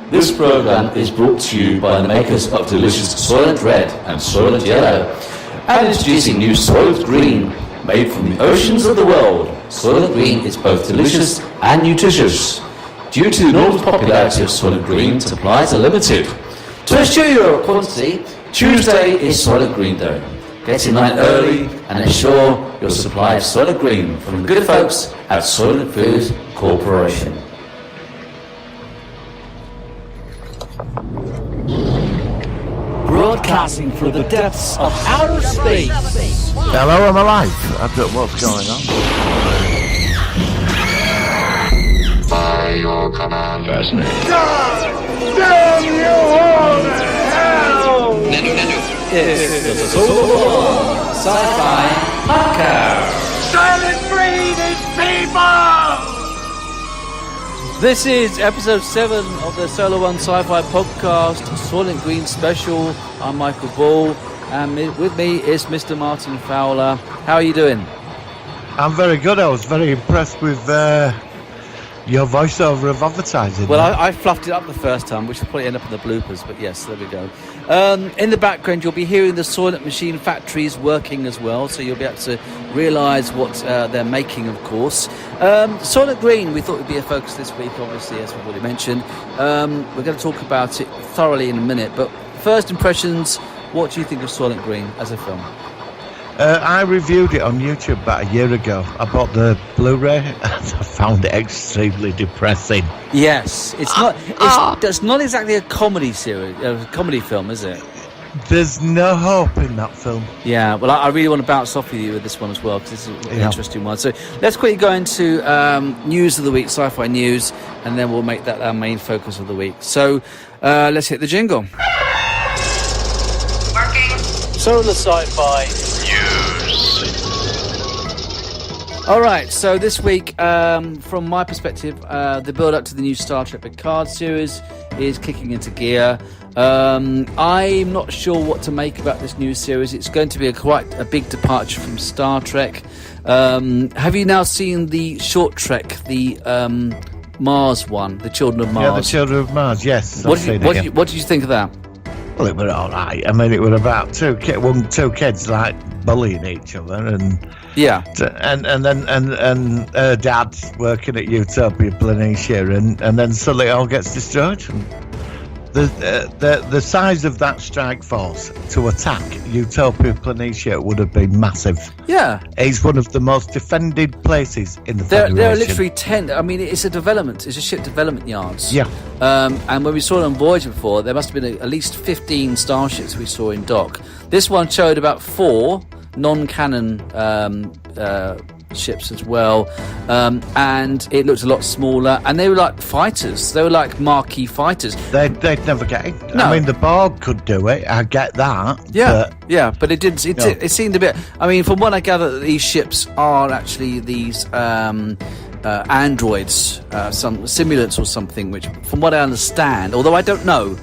This program is brought to you by the makers of delicious Soylent Red and Soylent Yellow, and introducing new Soylent Green, made from the oceans of the world. Soylent Green is both delicious and nutritious. Due to the enormous popularity of Soylent Green, supplies are limited. To assure your quantity, Tuesday is Soylent Green Day. Get in line early and ensure your supply of Soylent Green from the good folks at Soylent Foods Corporation. Broadcasting through the depths of outer space. Hello, I'm alive. I don't know what's going on. By your command. Fascinating. God damn you all to hell! It's the One Sci-Fi Podcast. Silent Green is people! This is episode 7 of the One Sci-Fi Podcast, Soylent Green special. I'm Michael Ball, and with me is Mr. Martin Fowler. How are you doing? I'm very good. I was very impressed with your voiceover of advertising. Well, I fluffed it up the first time, which will probably end up in the bloopers, but yes, there we go. In the background, you'll be hearing the Soylent machine factories working as well, so you'll be able to realise what they're making, of course. Soylent Green, we thought would be a focus this week, obviously, as we've already mentioned. We're going to talk about it thoroughly in a minute, but first impressions, what do you think of Soylent Green as a film? I reviewed it on YouTube about a year ago. I bought the Blu-ray and I found it extremely depressing. Yes, it's not exactly a comedy series, a comedy film, is it? There's no hope in that film. Yeah, well, I really want to bounce off with you with this one as well, because this is an interesting one. So let's quickly go into news of the week, sci-fi news, and then we'll make that our main focus of the week. So let's hit the jingle. Working. Solar Sci-Fi News. All right, so this week, from my perspective, the build-up to the new Star Trek Picard series is kicking into gear. I'm not sure what to make about this new series. It's going to be quite a big departure from Star Trek. Have you now seen the short Trek, the Mars one, the Children of Mars? Yeah, the Children of Mars, yes. What did you think of that? Well, it was all right. I mean, it was about two kids like bullying each other, and yeah, and then her dad working at Utopia Planitia, and then suddenly it all gets destroyed. The size of that strike force to attack Utopia Planitia would have been massive. Yeah, it's one of the most defended places in the Federation. There are literally 10. I mean, it's a development. It's a ship development yards. Yeah. And when we saw it on Voyager before, there must have been at least 15 starships we saw in dock. This one showed about 4 non-canon ships as well, and it looked a lot smaller, and they were like fighters. They were like marquee fighters. They'd never get it. No. I mean, the Borg could do it. I get that. But it didn't. It seemed a bit. I mean, from what I gather, these ships are actually these androids, some simulants or something. Which, from what I understand, although I don't know.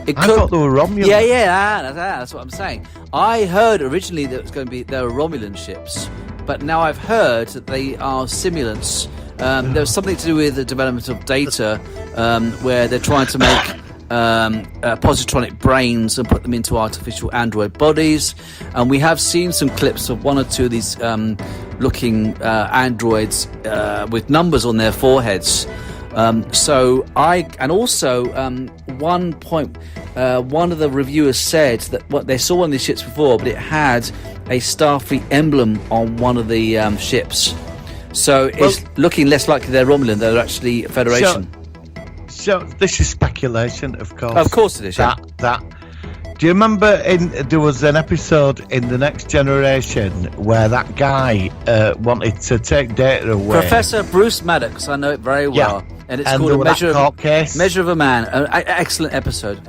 I thought they were Romulan. Yeah, that's what I'm saying. I heard originally that it was going to be they were Romulan ships, but now I've heard that they are simulants. There was something to do with the development of data, where they're trying to make positronic brains and put them into artificial android bodies. And we have seen some clips of 1 or 2 of these looking androids with numbers on their foreheads. One of the reviewers said that what they saw one of these ships before, but it had a Starfleet emblem on one of the ships. So it's looking less likely they're Romulan, they're actually Federation. So this is speculation, of course. Of course it is, yeah. Do you remember there was an episode in The Next Generation where that guy wanted to take data away? Professor Bruce Maddox, I know it very well. Yeah. And it's called Measure of a Man. Excellent episode.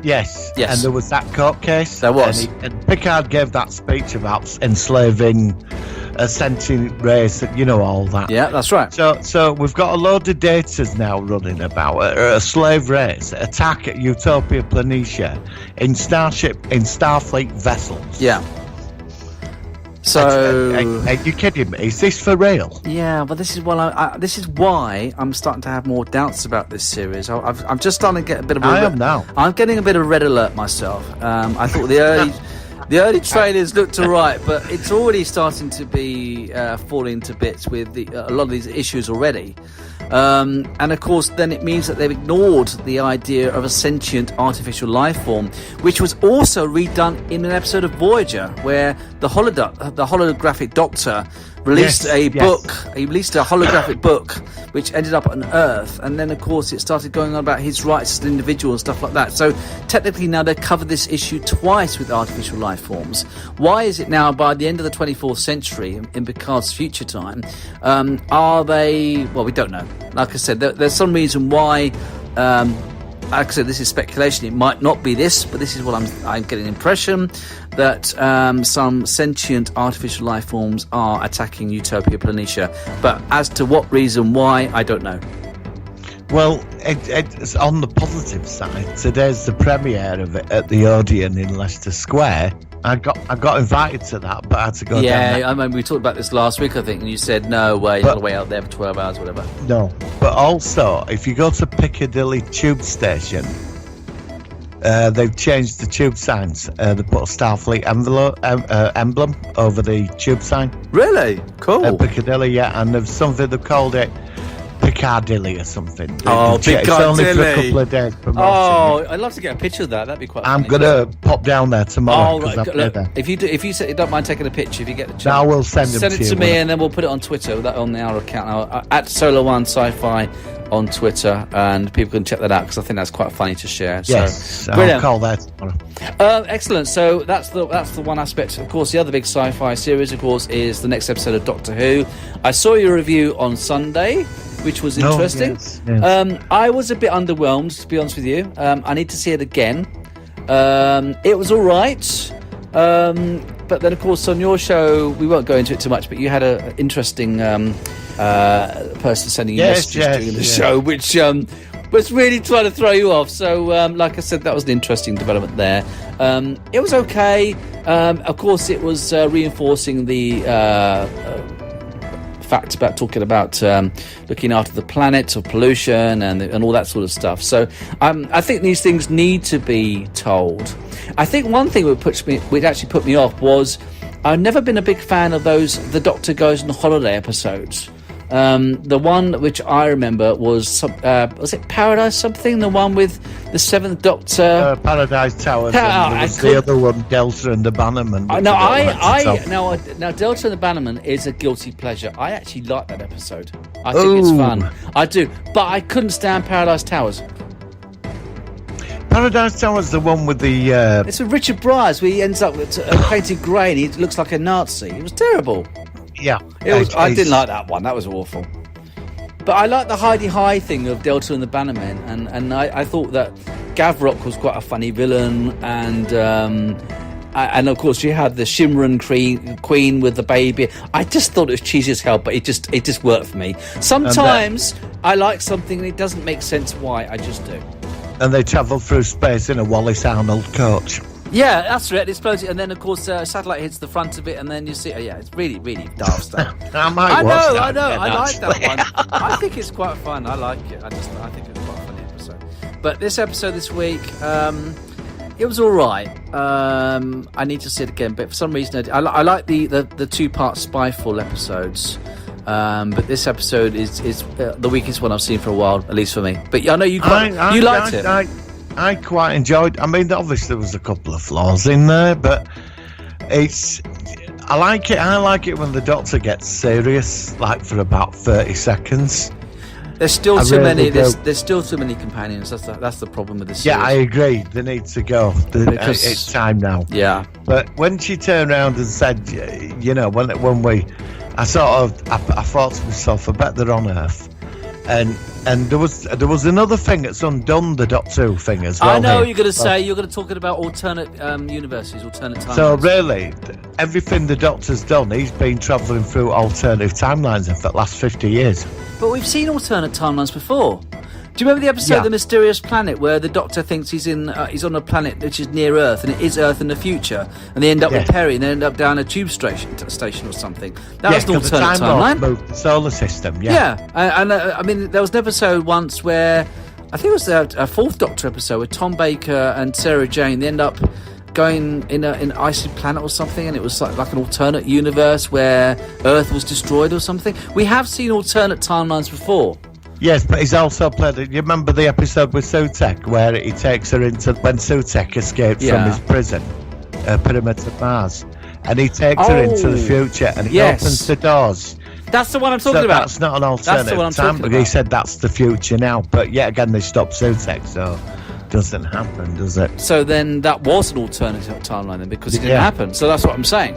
Yes. And there was that court case. There was. And Picard gave that speech about enslaving a sentient race, you know, all that. Yeah, that's right. So we've got a load of datas now running about a slave race attack at Utopia Planitia in Starfleet vessels. Yeah. So, are you kidding me? Is this for real? Yeah, but this is why I'm starting to have more doubts about this series. I'm just starting to get a bit of. I'm getting a bit of red alert myself. I thought the early trailers looked alright, but it's already starting to be falling to bits with a lot of these issues already. And of course, then it means that they've ignored the idea of a sentient artificial life form, which was also redone in an episode of Voyager, where the holographic Doctor released book. He released a holographic book, which ended up on Earth, and then of course it started going on about his rights as an individual and stuff like that. So technically now they've covered this issue twice with artificial life forms. Why is it now, by the end of the 24th century, in Picard's future time, are they? Well, we don't know. Like I said, there's some reason why. Like I said, this is speculation. It might not be this, but this is what I'm getting an impression that some sentient artificial life forms are attacking Utopia Planitia. But as to what reason, why, I don't know. Well, it's on the positive side. Today's the premiere of it at the Odeon in Leicester Square. I got invited to that, but I had to go down there. Yeah, I mean, we talked about this last week, I think, and you said, no way, you've got to wait out there for 12 hours, whatever. No, but also, if you go to Piccadilly Tube Station, they've changed the tube signs. They put a Starfleet emblem over the tube sign. Really? Cool. Piccadilly, yeah, and there's something they've called it Piccadilly or something. Piccadilly. It's only for a couple of days promotion. Oh, I'd love to get a picture of that. That'd be quite funny. I'm going to pop down there tomorrow. Oh, right. Look, if you don't mind taking a picture, if you get the chance. I will send it to me, and then we'll put it on Twitter, on our account, at One Scifi on Twitter, and people can check that out, because I think that's quite funny to share. Yes, so, brilliant. I'll call that tomorrow. Excellent. So that's the one aspect. Of course, the other big sci-fi series, of course, is the next episode of Doctor Who. I saw your review on Sunday, which was interesting. Yes. I was a bit underwhelmed, to be honest with you. I need to see it again. It was all right. But then, of course, on your show, we won't go into it too much, but you had an interesting person sending you messages during the show, which was really trying to throw you off. So, like I said, that was an interesting development there. It was okay. Of course, it was reinforcing the fact about talking about looking after the planet or pollution and all that sort of stuff. So I think these things need to be told. I think one thing which actually put me off was I've never been a big fan of the Doctor Goes on Holiday episodes. The one which I remember was it Paradise something? The one with the Seventh Doctor, Paradise Towers. And there was the other one, Delta and the Bannerman. Now Delta and the Bannerman is a guilty pleasure. I actually like that episode. I think it's fun. I do, but I couldn't stand Paradise Towers. Paradise Towers, the one with the. It's with Richard Bryars, where he ends up with painted grey and he looks like a Nazi. It was terrible. Yeah, I didn't like that one. That was awful. But I like the Heidi High thing of Delta and the Bannermen, and I thought that Gavrock was quite a funny villain, and of course you had the Shimran Queen with the baby. I just thought it was cheesy as hell, but it just worked for me. Sometimes I like something and it doesn't make sense why. I just do. And they travel through space in a Wallace Arnold coach. Yeah, that's right. It explodes, and then of course satellite hits the front of it, and then you see. It's really, really daft stuff. I know. I like that one. I think it's quite fun. I like it. I think it's quite a funny episode. But this episode this week, it was all right. I need to see it again, but for some reason, I like the 2-part Spyfall episodes. But this episode is the weakest one I've seen for a while, at least for me. But I know you liked it. I quite enjoyed. I mean, obviously there was a couple of flaws in there, but I like it. I like it when the Doctor gets serious, like for about 30 seconds. There's still too many. There's still too many companions. That's the problem with this series. Yeah, I agree. They need to go. It's time now. Yeah. But when she turned around and said, when we, I thought to myself, I bet they're on Earth. And there was another thing that's undone the Doctor Who thing as well. I know you're going to say you're going to talk about alternate universes, alternate timelines. So really, everything the Doctor's done, he's been travelling through alternative timelines for the last 50 years. But we've seen alternate timelines before. Do you remember the episode, The Mysterious Planet, where the Doctor thinks he's on a planet which is near Earth, and it is Earth in the future, and they end up with Perry, and they end up down a tube station or something. That was an alternate timeline. Moved the solar system. Yeah, I mean, there was an episode once where I think it was a Fourth Doctor episode where Tom Baker and Sarah Jane, they end up going in an icy planet or something, and it was like an alternate universe where Earth was destroyed or something. We have seen alternate timelines before. Yes, but he's also played it. You remember the episode with Sutek where he takes her into when Sutek escaped from his prison, Pyramid of Mars, and he takes her into the future, and he opens the doors. That's the one I'm talking about. That's not an alternative time, but he said that's the future now. But yet again, they stopped Sutek, so it doesn't happen, does it? So then that was an alternative timeline then, because it didn't happen. So that's what I'm saying.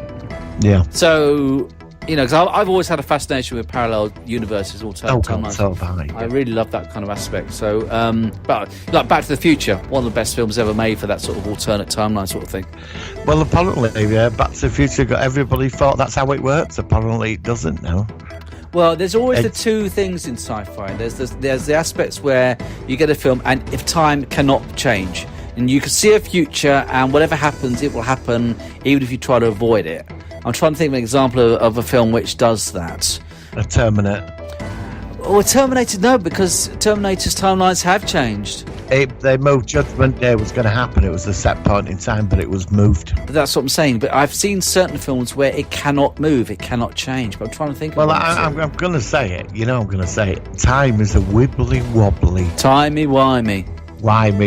Yeah. So, you know, because I've always had a fascination with parallel universes, alternate timelines. So have I. I really love that kind of aspect. So, but like Back to the Future, one of the best films ever made for that sort of alternate timeline sort of thing. Well, apparently, Back to the Future got everybody thought that's how it works. Apparently, it doesn't now. Well, there's always the two things in sci-fi. There's the aspects where you get a film, and if time cannot change, and you can see a future, and whatever happens, it will happen, even if you try to avoid it. I'm trying to think of an example of a film which does that. A Terminator. Well, Terminator, no, because Terminator's timelines have changed. They moved. Judgment Day was going to happen. It was a set point in time, but it was moved. But that's what I'm saying. But I've seen certain films where it cannot move, it cannot change. But I'm trying to think. Well, I'm going to say it. You know, I'm going to say it. Time is a wibbly wobbly, timey-wimey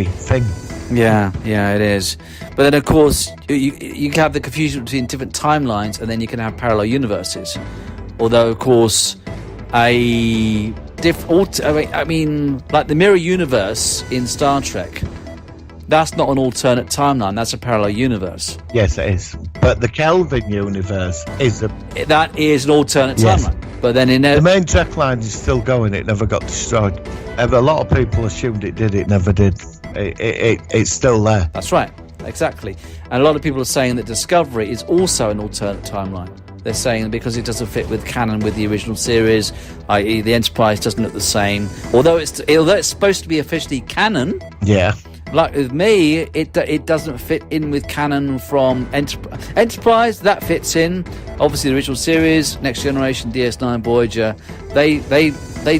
thing. Yeah, it is. But then, of course, you can have the confusion between different timelines, and then you can have parallel universes. Although, of course, like the mirror universe in Star Trek, that's not an alternate timeline. That's a parallel universe. Yes, it is. But the Kelvin universe is that is an alternate timeline. But then the main Trek line is still going. It never got destroyed. A lot of people assumed it did. It never did. It's still there. That's right. Exactly. And a lot of people are saying that Discovery is also an alternate timeline. They're saying because it doesn't fit with canon with the original series, i.e. the Enterprise doesn't look the same. Although it's supposed to be officially canon. Yeah. Like with me, it doesn't fit in with canon from Enterprise. That fits in. Obviously, the original series, Next Generation, DS9, Voyager. They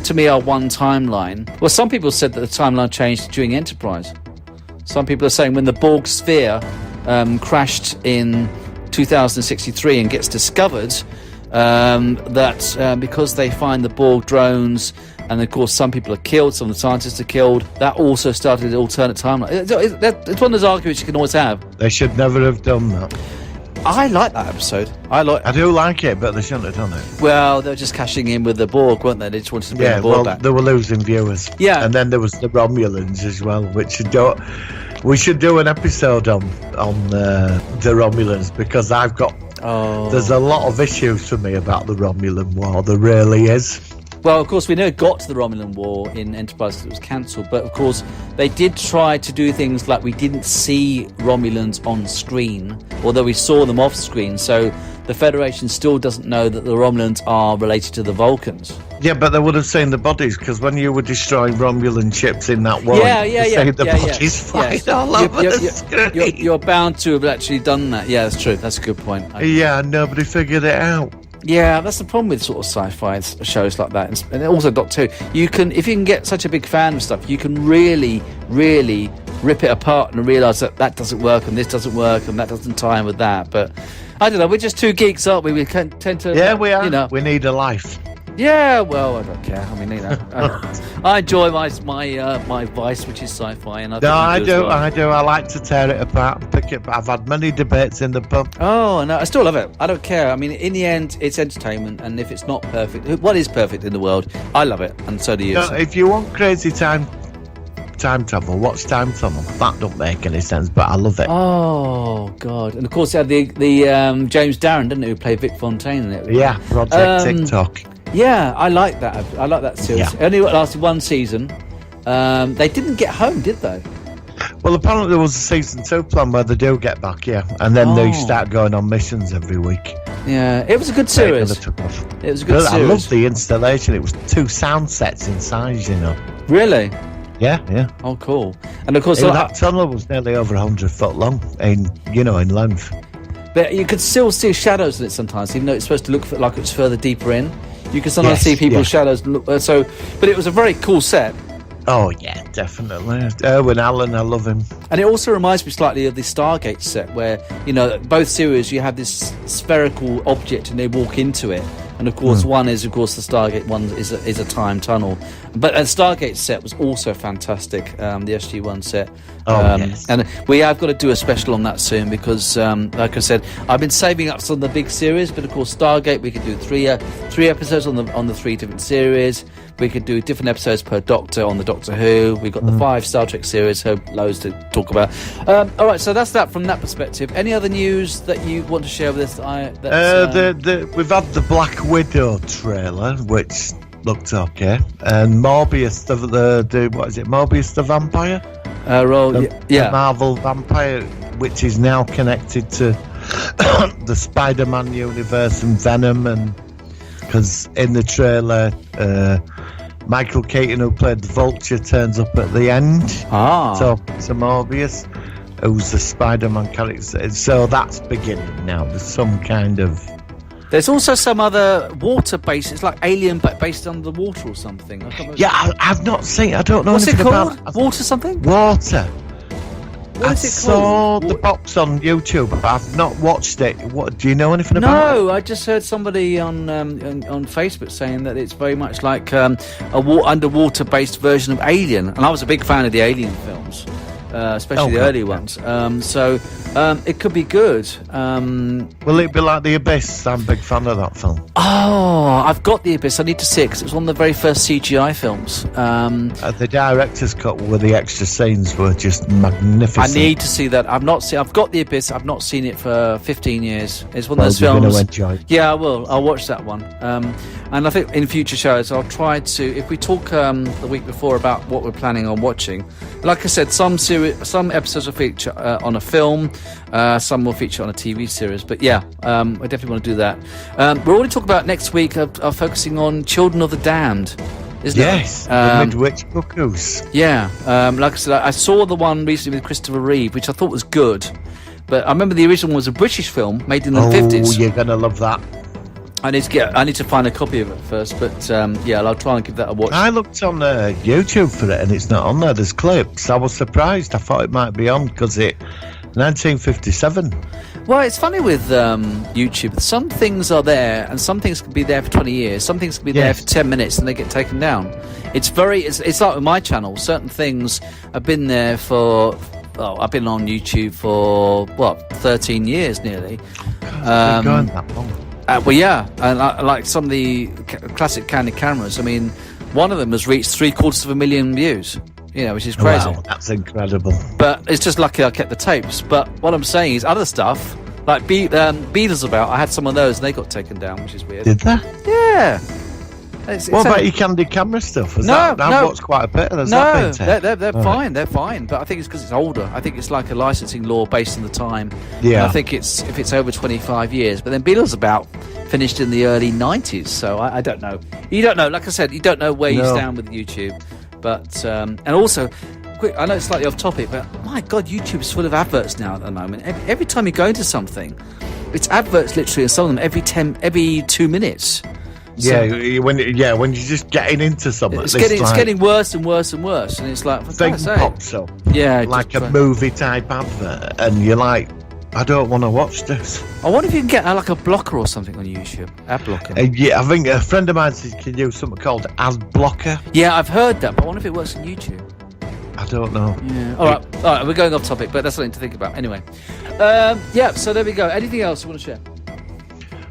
to me are one timeline. Well, some people said that the timeline changed during Enterprise. Some people are saying when the Borg sphere crashed in 2063 and gets discovered, that because they find the Borg drones, and of course some people are killed, some of the scientists are killed, that also started an alternate timeline. It's one of those arguments you can always have. They should never have done that. I like that episode. I do like it, but they shouldn't have done it. Well, they were just cashing in with the Borg, weren't they? They just wanted to bring the Borg back. They were losing viewers. Yeah. And then there was the Romulans as well, which we should do an episode on the Romulans, because I've got... There's a lot of issues for me about the Romulan War. There really is. Well, of course, we never got to the Romulan War in Enterprise because it was cancelled, but of course, they did try to do things like we didn't see Romulans on screen, although we saw them off screen, so the Federation still doesn't know that the Romulans are related to the Vulcans. Yeah, but they would have seen the bodies, because when you were destroying Romulan ships in that war, the bodies flying all over the screen. You're bound to have actually done that. Yeah, that's true. That's a good point. Yeah, nobody figured it out. Yeah, that's the problem with sort of sci-fi shows like that, and also Doctor Who. If you can get such a big fan of stuff, you can really, really rip it apart and realise that doesn't work, and this doesn't work, and that doesn't tie in with that. But I don't know. We're just two geeks, aren't we? We tend to. Yeah, we are. You know, we need a life. Yeah, well, I don't care. I mean, I enjoy my vice, which is sci-fi, and I do. I like to tear it apart and pick it. I've had many debates in the pub. Oh no, I still love it. I don't care. I mean, in the end, it's entertainment, and if it's not perfect, what is perfect in the world? I love it, and so do you. So. If you want crazy time travel, watch Time Tunnel. That don't make any sense, but I love it. Oh God! And of course, it had the James Darren, didn't it, who played Vic Fontaine in it? Yeah, Project TikTok. Yeah, I like that. I like that series. Yeah. It only lasted one season. They didn't get home, did they? Well, apparently there was a season 2 plan where they do get back, and then they start going on missions every week. Yeah, it was a good series. It was a good series. I loved the installation. It was 2 sound sets inside, you know. Really? Yeah. Oh, cool. And of course, that tunnel was nearly over 100 foot long in length. But you could still see shadows in it sometimes, even though it's supposed to look like it's further deeper in. You can sometimes see people's shadows. But it was a very cool set. Oh, yeah, definitely. Erwin Allen, I love him. And it also reminds me slightly of the Stargate set where, both series, you have this spherical object and they walk into it. And, of course, one is, the Stargate, one is a time tunnel. But the Stargate set was also fantastic, the SG-1 set. Yes. And we have got to do a special on that soon because, like I said, I've been saving up some of the big series. But, of course, Stargate, we could do three episodes on the 3 different series. We could do different episodes per Doctor on the Doctor Who. We've got the 5 Star Trek series, so loads to talk about. All right, so that's that from that perspective. Any other news that you want to share with us? We've had the Black Widow trailer, which looked okay, and Morbius, Morbius the Vampire? The Marvel Vampire, which is now connected to the Spider-Man universe and Venom, and because in the trailer, Michael Keaton, who played the Vulture, turns up at the end. So Morbius, who's the Spider-Man character. So that's beginning now. There's some kind of... There's also some other water-based... It's like Alien, but based on the water or something. I've not seen... I don't know What's anything it called? about... Water something? Water. What is it called? I saw the box on YouTube, but I've not watched it. What do you know anything about it? No, I just heard somebody on Facebook saying that it's very much like a underwater-based version of Alien, and I was a big fan of the Alien films, especially the early ones. So it could be good. Will it be like The Abyss? I'm a big fan of that film. Oh, I've got The Abyss. I need to see it because it was one of the very first CGI films. The director's cut with the extra scenes were just magnificent. I need to see that. I've got The Abyss. I've not seen it for 15 years. It's one of those films. You're going to enjoy it. Yeah, I will. I'll watch that one. And I think in future shows, I'll try to. If we talk the week before about what we're planning on watching, like I said, some episodes will feature on a film. Some will feature on a TV series, but I definitely want to do that. We're already talking about next week of focusing on Children of the Damned, isn't it? Yes, the Midwich Cuckoos. Yeah, like I said, I saw the one recently with Christopher Reeve, which I thought was good, but I remember the original was a British film made in the 50s. Oh, you're gonna love that. I need to find a copy of it first, but I'll try and give that a watch. I looked on YouTube for it and it's not on there. There's clips. I was surprised. I thought it might be on because it 1957. Well, it's funny with YouTube. Some things are there and some things can be there for 20 years. Some things can be there for 10 minutes and they get taken down. It's like with my channel. Certain things have been there for... Well, I've been on YouTube for, 13 years nearly. Been going that long. And like some of the classic Candid cameras. I mean, one of them has reached 750,000 views. Which is crazy. Wow, that's incredible. But it's just lucky I kept the tapes. But what I'm saying is other stuff, like Beatles About, I had some of those and they got taken down, which is weird. Did they? Yeah. What about your Candid camera stuff? I've watched quite a bit. They're fine. They're fine. But I think it's because it's older. I think it's like a licensing law based on the time. Yeah. And I think if it's over 25 years. But then Beatles About finished in the early 90s. So I don't know. You don't know. Like I said, you don't know where you stand with YouTube. But and also, I know it's slightly off topic, but my God, YouTube's full of adverts now at the moment. Every time you go into something, it's adverts literally, and some of them every 2 minutes. When you're just getting into something, it's getting worse and worse and worse, and it's like thing pops up, like a movie type advert, and you're like, I don't want to watch this. I wonder if you can get like a blocker or something on YouTube. Ad blocker. I think a friend of mine says you can use something called ad blocker. Yeah, I've heard that, but I wonder if it works on YouTube. I don't know. Yeah. All right, we're going off topic, but that's something to think about. Anyway, so there we go. Anything else you want to share?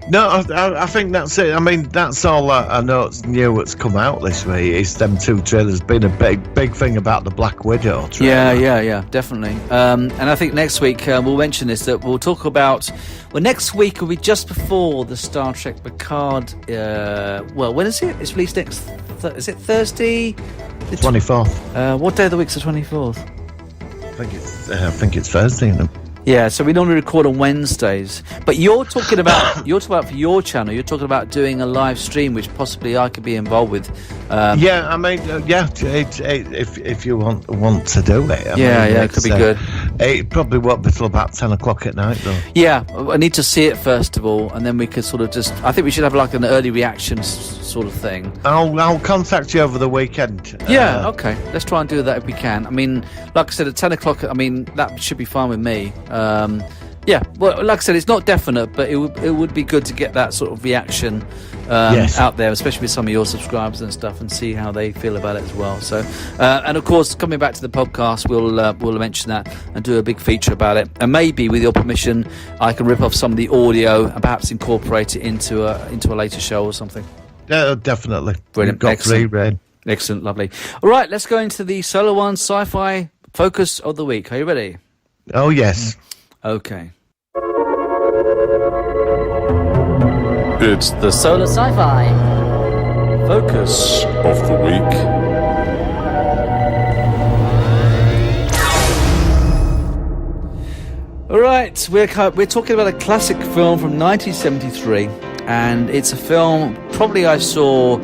No, I think that's it. I mean, that's all I know it's new that's come out this week. It's them 2 trailers. Been a big thing about the Black Widow trailer. Yeah, definitely. And I think next week we'll mention this, that we'll talk about... Well, next week will be just before the Star Trek Picard... when is it? It's released next... is it Thursday? The 24th. What day of the week's the 24th? I think it's Thursday, isn't it? Yeah, so we normally record on Wednesdays. But you're talking about for your channel. You're talking about doing a live stream, which possibly I could be involved with. Yeah, I mean, if you want to do it. It could be good. It probably won't be till about 10 o'clock at night, though. Yeah, I need to see it first of all, and then we could sort of I think we should have like an early reaction sort of thing. I'll contact you over the weekend. Yeah, okay. Let's try and do that if we can. I mean, like I said, at 10 o'clock, I mean, that should be fine with me. Yeah, well, like I said, it's not definite, but it would be good to get that sort of reaction out there, especially with some of your subscribers and stuff, and see how they feel about it as well. So, and of course, coming back to the podcast, we'll mention that and do a big feature about it. And maybe, with your permission, I can rip off some of the audio and perhaps incorporate it into a later show or something. Yeah, definitely. Brilliant. Excellent. Excellent, lovely. All right, let's go into the Solar One Sci-Fi Focus of the Week. Are you ready? Oh, yes. Okay. It's the Solar Sci-Fi Focus of the Week. All right, we're talking about a classic film from 1973, and it's a film probably I saw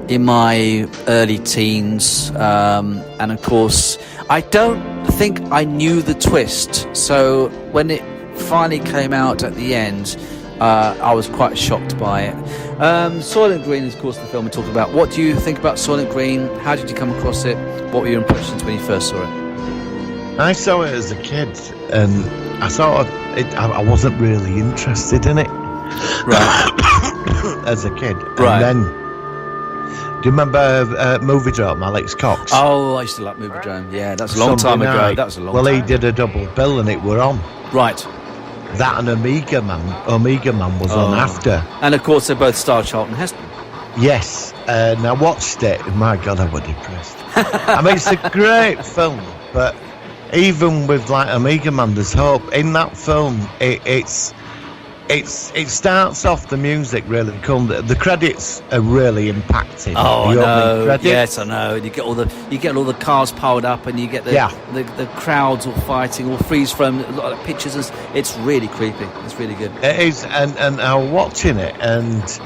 in my early teens, and of course, I don't think I knew the twist. So when it finally came out at the end, I was quite shocked by it. Soylent Green is, of course, the film we're talking about. What do you think about Soylent Green? How did you come across it? What were your impressions when you first saw it? I saw it as a kid, and I wasn't really interested in it. Right. As a kid. Right. And then, do you remember Movie Drone, Alex Cox? Oh, I used to like Movie Drone. Yeah, that's a long time ago. That was a long time. Well, he did a double bill, and it were on. Right. That and Omega Man was on after. And of course, they both star Charlton Heston. Yes, and I watched it, and my God, I was depressed. I mean, it's a great film, but even with like Omega Man, there's hope. In that film, it starts off, the music really cool. The credits are really impacting. Oh, I know. Yes, I know. You get all the cars piled up, and you get the crowds all fighting, all freeze frame, a lot of pictures. It's really creepy. It's really good. It is, and I was watching it, and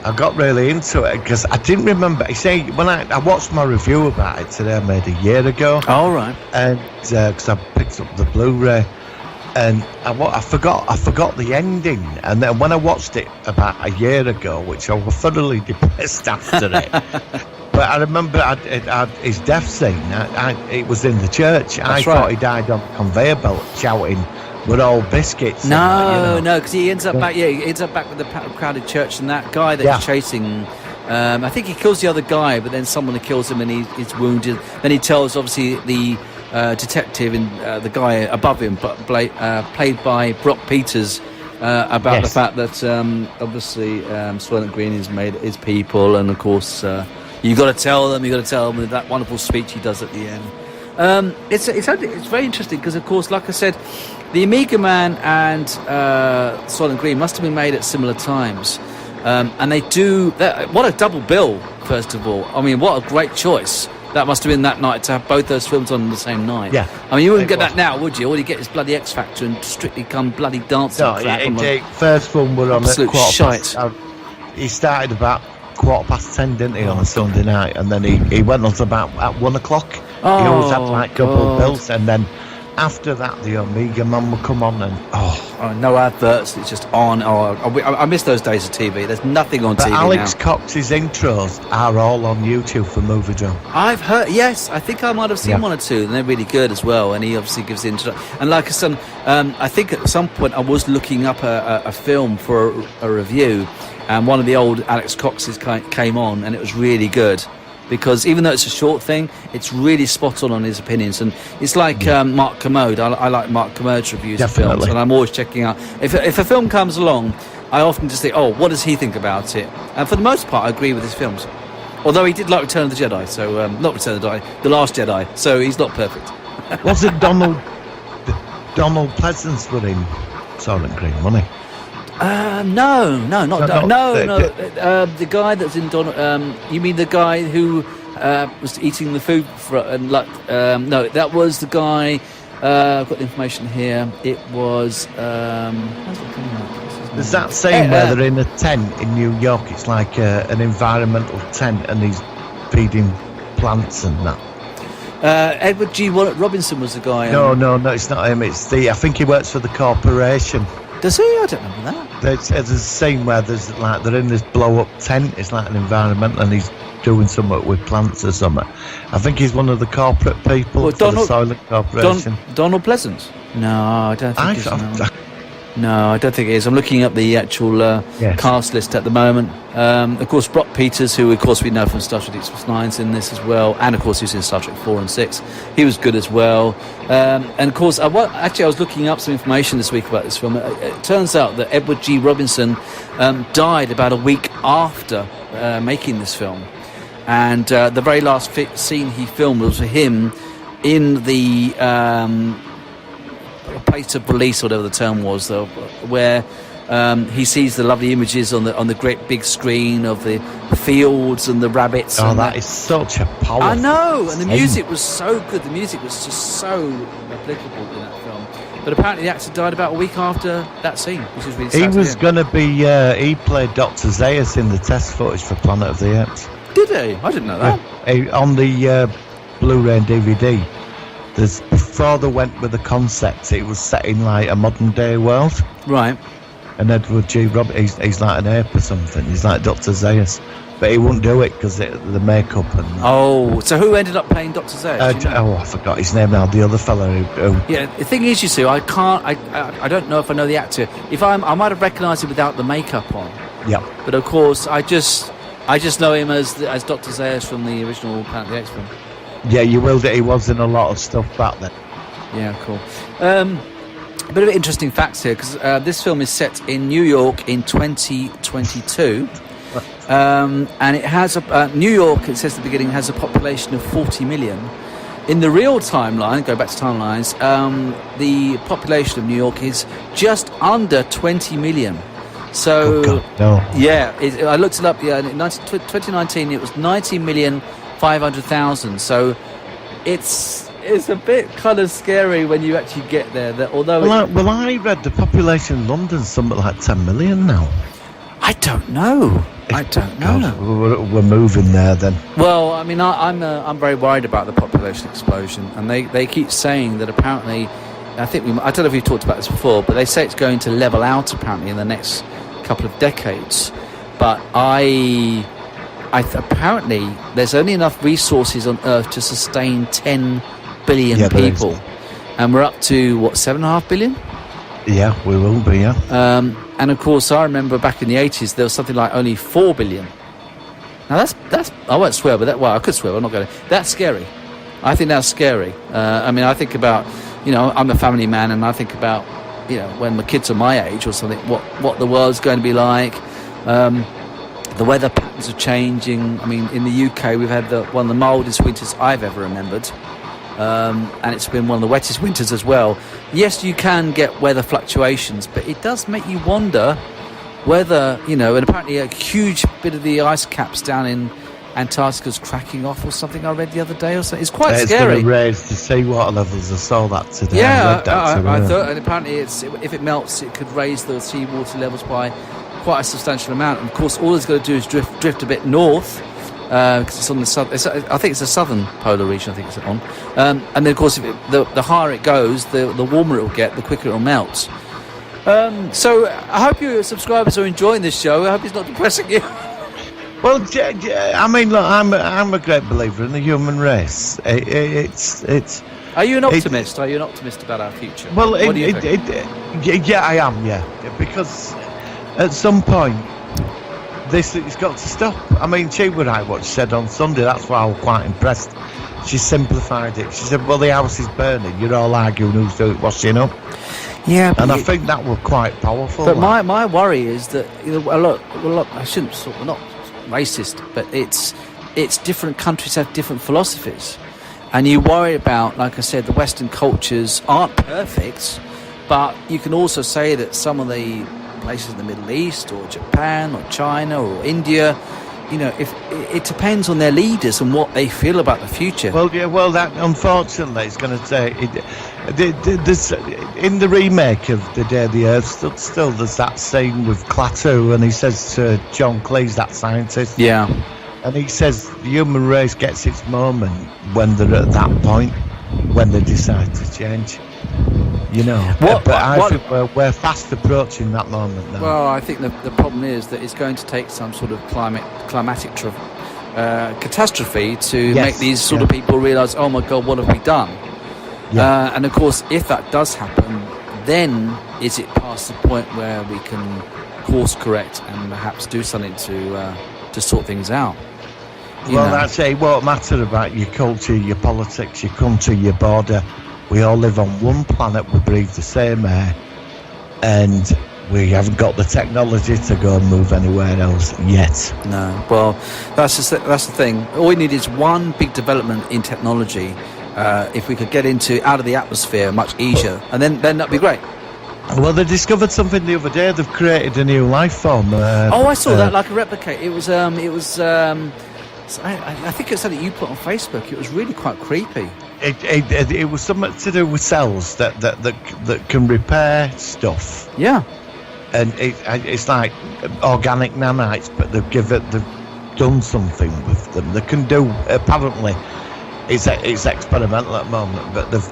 I got really into it because I didn't remember. You see, when I watched my review about it today, I made a year ago. All right. And because I picked up the Blu-ray. And I forgot the ending, and then when I watched it about a year ago, which I was thoroughly depressed after it, but I remember his death scene. It was in the church. I thought he died on a conveyor belt, shouting, "We're all biscuits." No, because he ends up back. Yeah, he ends up back with the crowded church, and that guy that he's chasing. I think he kills the other guy, but then someone kills him, and he's wounded. Then he tells, obviously, the detective and the guy above him, played by Brock Peters, about the fact that obviously Soylent Green is made his people, and of course you got to tell them with that wonderful speech he does at the end. It's very interesting because, of course, like I said, the Omega Man and Soylent Green must have been made at similar times, and they do that. What a double bill! First of all, I mean, what a great choice. That must have been that night to have both those films on the same night. Yeah. I mean, you wouldn't get that now, would you? All you get is bloody X Factor and Strictly Come bloody dancing. No, first film were on absolute at shite. He started about 10:15, didn't he, on a Sunday night, and then he went on to about at 1 o'clock. He always had like double bills, and then after that, the Omega Man would come on, and no adverts. It's just on. I miss those days of TV. There's nothing on TV now. Alex Cox's intros are all on YouTube for Movie Drone. I've heard. Yes, I think I might have seen one or two, and they're really good as well. And he obviously gives the intro. And like I said, I think at some point I was looking up a film for a review, and one of the old Alex Cox's came on, and it was really good. Because even though it's a short thing, it's really spot on his opinions, and it's like Mark Kermode. I like Mark Kermode's reviews of films, and I'm always checking out. If a film comes along, I often just think, what does he think about it? And for the most part, I agree with his films. Although he did like Return of the Jedi, so not Return of the Jedi, The Last Jedi. So he's not perfect. Was it Donald Pleasance with him? Soylent Green, wasn't he? No, the guy that's in Donald. You mean the guy who was eating the food no, that was the guy I've got the information here. It was... how's it coming up? There's that scene where they're in a tent in New York. It's like an environmental tent, and he's feeding plants and that. Edward G. Robinson was the guy. No, it's not him. It's I think he works for the corporation. Does he? I don't remember that. There's a scene where they're in this blow-up tent. It's like an environmental, and he's doing something with plants or something. I think he's one of the corporate people for the Soylent Corporation. Donald Pleasance? No, I don't think No, I don't think it is. I'm looking up the actual cast list at the moment. Of course, Brock Peters, who of course we know from Star Trek Deep Space Nine's in this as well, and of course he's in Star Trek 4 and 6. He was good as well. And of course, I was looking up some information this week about this film. It turns out that Edward G. Robinson died about a week after making this film, and the very last scene he filmed was for him in the place of release, whatever the term was, though, where he sees the lovely images on the great big screen of the fields and the rabbits. Oh, that is such a powerful. I know, and the music was so good. The music was just so applicable in that film. But apparently, the actor died about a week after that scene, which is really sad. He was going to be. He played Dr. Zaius in the test footage for Planet of the Apes. Did he? I didn't know that. On the Blu-ray and DVD. Before they went with the concept, it was set in like a modern day world. Right. And Edward G. Robinson, he's like an ape or something. He's like Dr. Zaius. But he wouldn't do it because the makeup and... Oh, so who ended up playing Dr. Zaius? I forgot his name now. The other fella who... Yeah, the thing is, you see, I don't know if I know the actor. I might have recognised him without the makeup on. Yeah. But of course, I just know him as Dr. Zaius from the original Planet of the Apes film. Yeah, you will. He was in a lot of stuff back then. Yeah, cool. A bit of interesting facts here, because this film is set in New York in 2022. And it has New York, it says at the beginning, has a population of 40 million. In the real timeline, go back to timelines, the population of New York is just under 20 million. So, oh God, no. Yeah, I looked it up. Yeah, in 2019, it was 90,500,000. So it's a bit kind of scary when you actually get there. That although I read the population in London's something like 10 million now. I don't know. God, we're moving there then. Well, I mean, I'm very worried about the population explosion, and they keep saying that apparently, I don't know if we've talked about this before, but they say it's going to level out apparently in the next couple of decades. But apparently there's only enough resources on Earth to sustain 10 billion people, and we're up to 7.5 billion. Yeah, we will be. Yeah. And of course, I remember back in the 80s there was something like only 4 billion. Now that's I won't swear, but I could swear. I'm not going to. That's scary. I think that's scary. I mean, I think about, I'm a family man, and I think about, when my kids are my age or something, what the world's going to be like. The weather patterns are changing. I mean, in the UK, we've had one of the mildest winters I've ever remembered. And it's been one of the wettest winters as well. Yes, you can get weather fluctuations, but it does make you wonder whether, and apparently a huge bit of the ice caps down in Antarctica's cracking off or something I read the other day or something. It's quite scary. It's going to raise the seawater levels. I saw that today. Yeah, I thought, and apparently if it melts, it could raise the seawater levels by quite a substantial amount. And of course, all it's got to do is drift a bit north, because it's on the south. I think it's the southern polar region. I think it's on. And then, of course, the higher it goes, the warmer it will get, the quicker it will melt. So I hope your subscribers are enjoying this show. I hope it's not depressing you. Well, I mean, look, I'm a great believer in the human race. It's. Are you an optimist? Are you an optimist about our future? Well, what do you think? Yeah, I am. Yeah, because at some point, it's got to stop. I mean, she was right what she said on Sunday. That's why I was quite impressed. She simplified it. She said, "Well, the house is burning. You're all arguing who's doing washing up." Yeah, and I think that was quite powerful. But my worry is that look, I shouldn't. We're not racist, but it's different countries have different philosophies, and you worry about, like I said, the Western cultures aren't perfect, but you can also say that some of the places in the Middle East or Japan or China or India, if it depends on their leaders and what they feel about the future. Well, that unfortunately is going to say in the remake of The Day the Earth Stood Still, there's that scene with Klaatu, and he says to John Cleese, that scientist, and he says the human race gets its moment when they're at that point, when they decide to change. I think we're fast approaching that moment now. Well, I think the problem is that it's going to take some sort of climatic catastrophe to make these sort of people realise, oh my God, what have we done? And of course, if that does happen, then is it past the point where we can course correct and perhaps do something to sort things out? That's it. It won't matter about your culture, your politics, your country, your border. We all live on one planet, we breathe the same air, and we haven't got the technology to go and move anywhere else yet. No, well, that's the thing. All we need is one big development in technology. If we could get out of the atmosphere much easier, and then that'd be great. Well, they discovered something the other day. They've created a new life form. I saw that, like a replicate. It was. I think it's something you put on Facebook. It was really quite creepy. It was something to do with cells that can repair stuff. Yeah. And it's like organic nanites, but they've done something with them. They can do, apparently, it's experimental at the moment, but they've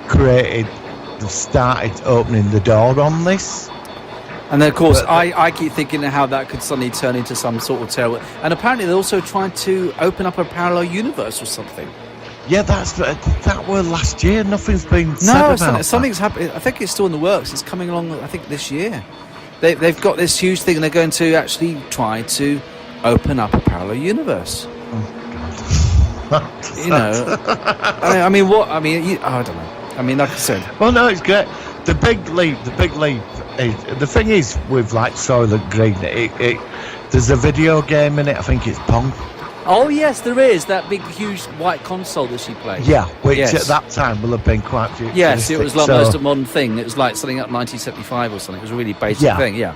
started opening the door on this. And then, of course, I keep thinking how that could suddenly turn into some sort of terror. And apparently they're also trying to open up a parallel universe or something. Yeah, that were last year. Nothing's been said about No, something's happening. I think it's still in the works. It's coming along, I think, this year. They've got this huge thing, and they're going to actually try to open up a parallel universe. Oh, God. I don't know. I mean, like I said. Well, no, it's great. The big leap. The thing is, with like Soylent Green, there's a video game in it. I think it's Pong. Oh yes, there is that big, huge white console that she played. Yeah, which at that time will have been quite futuristic. Yes, it was like most of modern thing. It was like something up 1975 or something. It was a really basic thing. Yeah.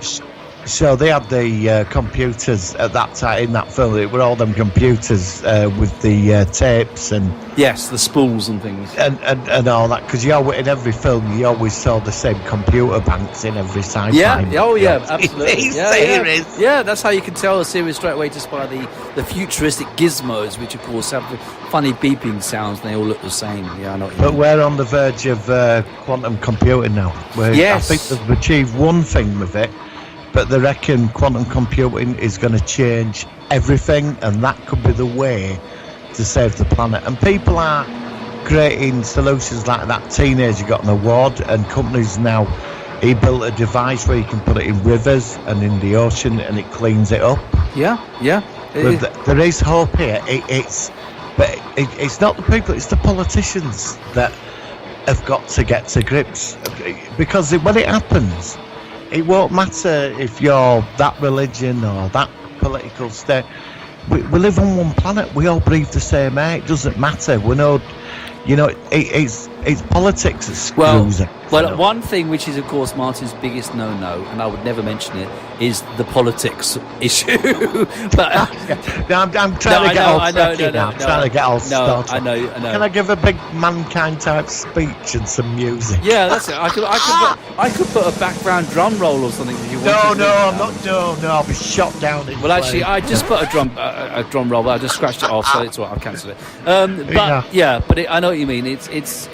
So they had the computers at that time in that film. It were all them computers with the tapes and the spools and things and all that. Because in every film you always saw the same computer banks in every sci-fi. Absolutely. Series. Yeah, that's how you can tell a series straight away, just by the futuristic gizmos, which of course have the funny beeping sounds, and they all look the same. Yeah, I know. But we're on the verge of quantum computing now. I think they've achieved one thing with it. But they reckon quantum computing is going to change everything, and that could be the way to save the planet. And people are creating solutions like that teenager got an award, and companies now, he built a device where you can put it in rivers and in the ocean, and it cleans it up. Yeah. There is hope here. It's not the people, it's the politicians that have got to get to grips. Because when it happens, it won't matter if you're that religion or that political state. We live on one planet. We all breathe the same air. It doesn't matter. We know, it's politics that screws it. Well, one thing which is, of course, Martin's biggest no-no, and I would never mention it, is the politics issue. But I'm trying to get all started now. I'm trying to get all started. I know. Can I give a big mankind type speech and some music? Yeah, that's it. I could put a background drum roll or something if you want. No, I'll be shot down. Actually, I just put a drum roll, but I just scratched it off, so it's all right. I've cancelled it. But I know what you mean. It's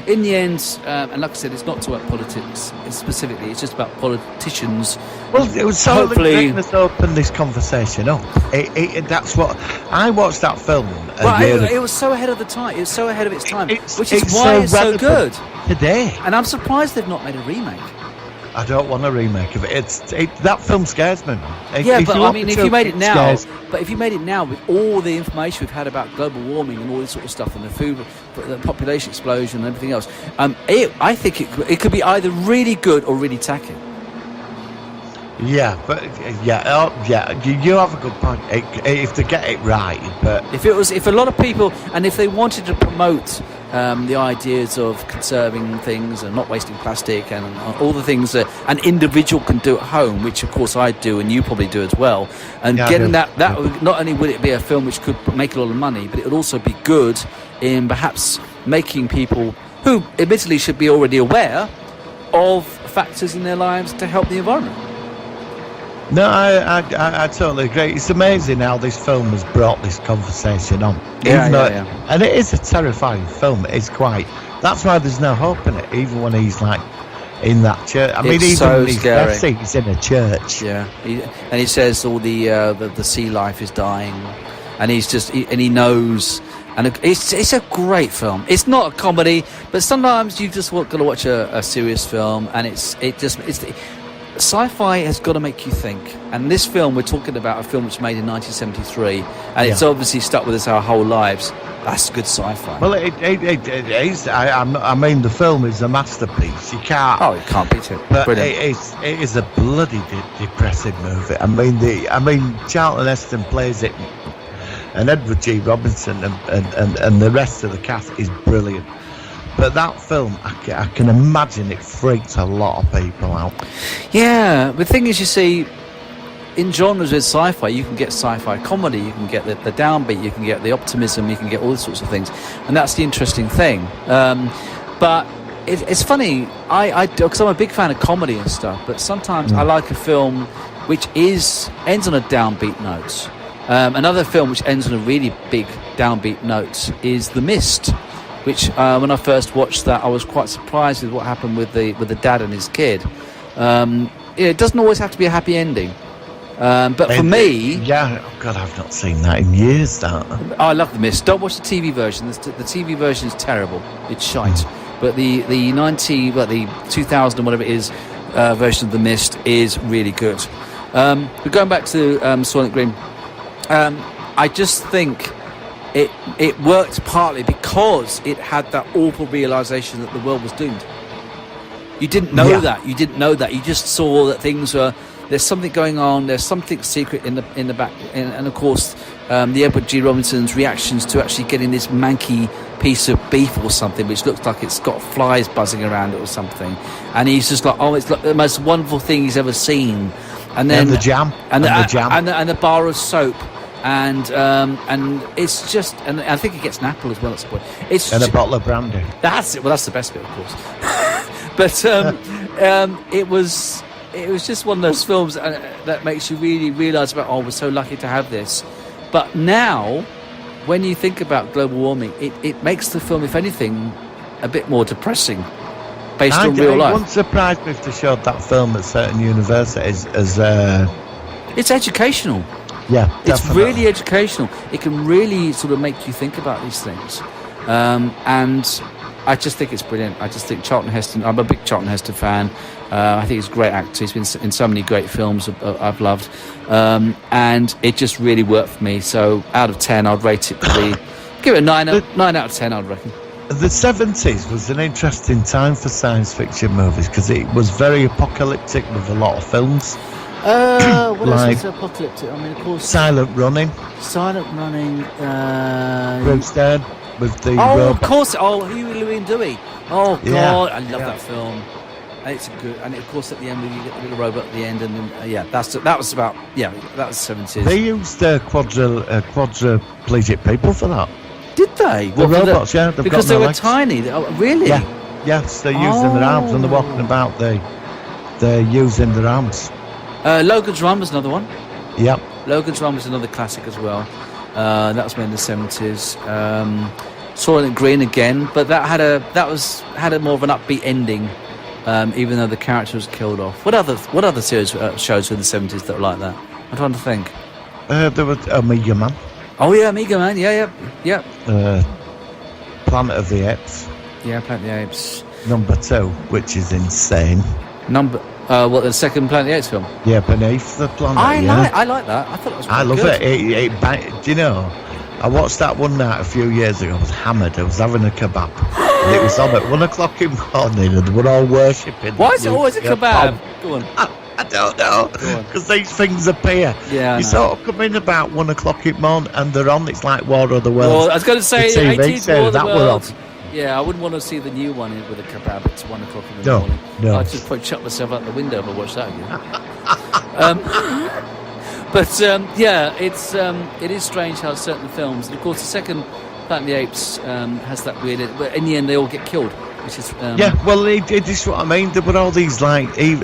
in the end, and like I said, it's not about politics specifically. It's just about politicians. Well, it was so hopefully let's open this conversation up. That's what I watched that film. It was so ahead of the time. It was so ahead of its time, which is why it's so good today. And I'm surprised they've not made a remake. I don't want a remake of it. That film scares me, man. If you made it now with all the information we've had about global warming and all this sort of stuff, and the food, the population explosion and everything else, I think it could be either really good or really tacky. Yeah, you have a good point. If they get it right, but if a lot of people, and if they wanted to promote the ideas of conserving things and not wasting plastic and all the things that an individual can do at home, which of course I do and you probably do as well. And getting that not only would it be a film which could make a lot of money, but it would also be good in perhaps making people who admittedly should be already aware of factors in their lives to help the environment. No, I totally agree. It's amazing how this film has brought this conversation on. And it is a terrifying film. It's quite. That's why there's no hope in it, even when he's like in that church. I mean, even so when he's in a church. Yeah, and he says all the sea life is dying, and he knows. And it's a great film. It's not a comedy, but sometimes you just got to watch a serious film, and sci-fi has got to make you think. And this film, we're talking about a film which was made in 1973, and it's obviously stuck with us our whole lives. That's good sci-fi. Well, it is. I mean, the film is a masterpiece. You can't. Oh, you can't beat it. But it is a bloody depressing movie. I mean, Charlton Heston plays it. And Edward G. Robinson and the rest of the cast is brilliant. But that film, I can imagine it freaked a lot of people out. Yeah, the thing is, you see, in genres with sci-fi, you can get sci-fi comedy, you can get the downbeat, you can get the optimism, you can get all these sorts of things. And that's the interesting thing. But it's funny, because I'm a big fan of comedy and stuff, but sometimes I like a film which ends on a downbeat note. Another film which ends on a really big downbeat note is The Mist, which when I first watched that, I was quite surprised with what happened with the dad and his kid. It doesn't always have to be a happy ending, but for me, God, I've not seen that in years. I love The Mist. Don't watch the TV version. The TV version is terrible. It's shite. But the 2000 and whatever it is version of The Mist is really good. But going back to Soylent Green. I just think it worked partly because it had that awful realization that the world was doomed. You didn't know that. You didn't know that. You just saw that there's something going on. There's something secret in the back. And of course, the Edward G. Robinson's reactions to actually getting this manky piece of beef or something, which looks like it's got flies buzzing around it or something. And he's just like, oh, it's like the most wonderful thing he's ever seen. And then the jam, and the bar of soap. And it's just, and I think it gets an apple as well at some point. And a bottle of brandy. That's it. Well, that's the best bit, of course. But it was just one of those films that makes you really realise about, we're so lucky to have this. But now, when you think about global warming, it makes the film, if anything, a bit more depressing, based on real life. It wouldn't surprise me if they showed that film at certain universities as It's educational. Yeah, definitely. It's really educational. It can really sort of make you think about these things. And I just think it's brilliant. I just think Charlton Heston, I'm a big Charlton Heston fan. I think he's a great actor. He's been in so many great films I've loved. And it just really worked for me. So out of 10, I'd rate it give it a 9 out of 10, I'd reckon. The 70s was an interesting time for science fiction movies because it was very apocalyptic with a lot of films. What else is apocalyptic? I mean, of course, Silent Running. Bruce Dern with the robot. Of course. Huey, Louie and Dewey. Oh God, I love that film. And it's good. And of course, at the end, you get the little robot at the end, and then, that was about that was 70s. They used quadriplegic people for that. Did they? The robots, because they were tiny. Oh, really? Yeah. Yes, they're using their arms when they're walking about. They're using their arms. Logan's Run was another one. Yep. Logan's Run was another classic as well. That was made in the 70s. Soylent Green again, but that had a more of an upbeat ending, even though the character was killed off. What other series shows in the 70s that were like that? I'm trying to think. There was Omega Man. Oh yeah, Omega Man. Yeah. Planet of the Apes. Yeah, Planet of the Apes. Number 2, which is insane. The second Planet of the Apes film? Yeah, Beneath the Planet. I like that. I thought it was quite good. it. Do you know, I watched that one night a few years ago. I was hammered. I was having a kebab. And it was on at 1 o'clock in the morning and we're all worshipping. Why is it always a kebab? Go on. I don't know. Because these things appear. Yeah, you sort of come in about 1 o'clock in the morning and they're on. It's like War of the Worlds. Well, I was going to say, 18th War of the World. Yeah, I wouldn't want to see the new one with a kebab at 1 o'clock in the morning. No. I'd just probably chuck myself out the window if I watched that again. It is strange how certain films, and of course the second Planet of the Apes has that weird, but in the end they all get killed, which is it is what I mean. There were all these like the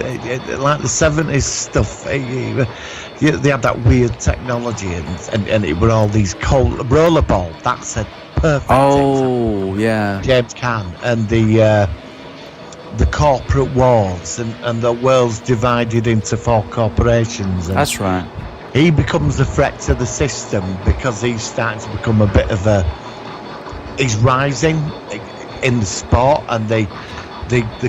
70s stuff. They had that weird technology, and it were all these cold rollerball. That's a perfect. Oh, example. Yeah, James Caan and the corporate wars and the world's divided into 4 corporations. And that's right. He becomes a threat to the system because he's starting to become a bit of he's rising in the sport, and the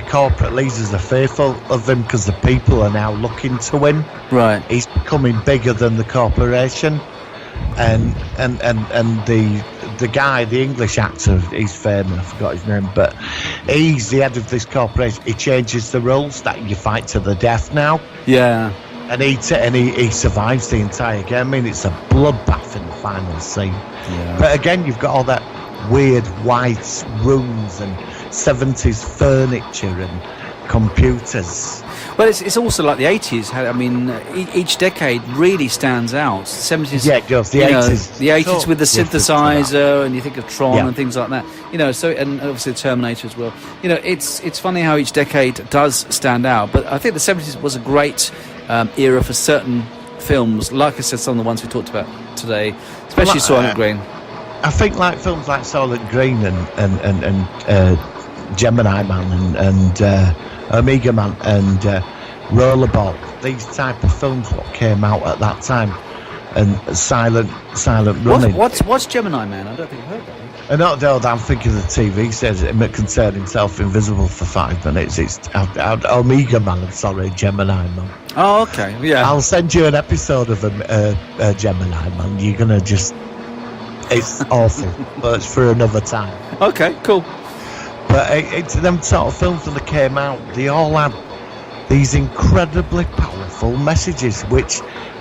corporate leaders are fearful of him because the people are now looking to him. Right. He's becoming bigger than the corporation, and the guy, the English actor, he's famous, I forgot his name, but he's the head of this corporation. He changes the rules that you fight to the death now. Yeah. And he survives the entire game. I mean, it's a bloodbath in the final scene. Yeah. But again, you've got all that weird white rooms and 70s furniture and computers. Well, it's also like the 80s. I mean, each decade really stands out. 70s, yeah, it does. The 80s, the 80s with the synthesizer, and you think of Tron and things like that. So and obviously the Terminator as well. It's funny how each decade does stand out. But I think the 70s was a great era for certain films. Like I said, some of the ones we talked about today, especially Soylent Green. I think like films like Soylent Green and Gemini Man and Omega Man and Rollerball, these type of films what came out at that time, and Silent Running. What's Gemini Man? I don't think I've heard that. I'm thinking of the TV series. It can turn himself invisible for 5 minutes. It's Omega Man, sorry, Gemini Man. Oh, okay, yeah. I'll send you an episode of Gemini Man. You're gonna just, it's awful, but it's for another time. Okay, cool. But it's them sort of films that came out, they all had these incredibly powerful messages,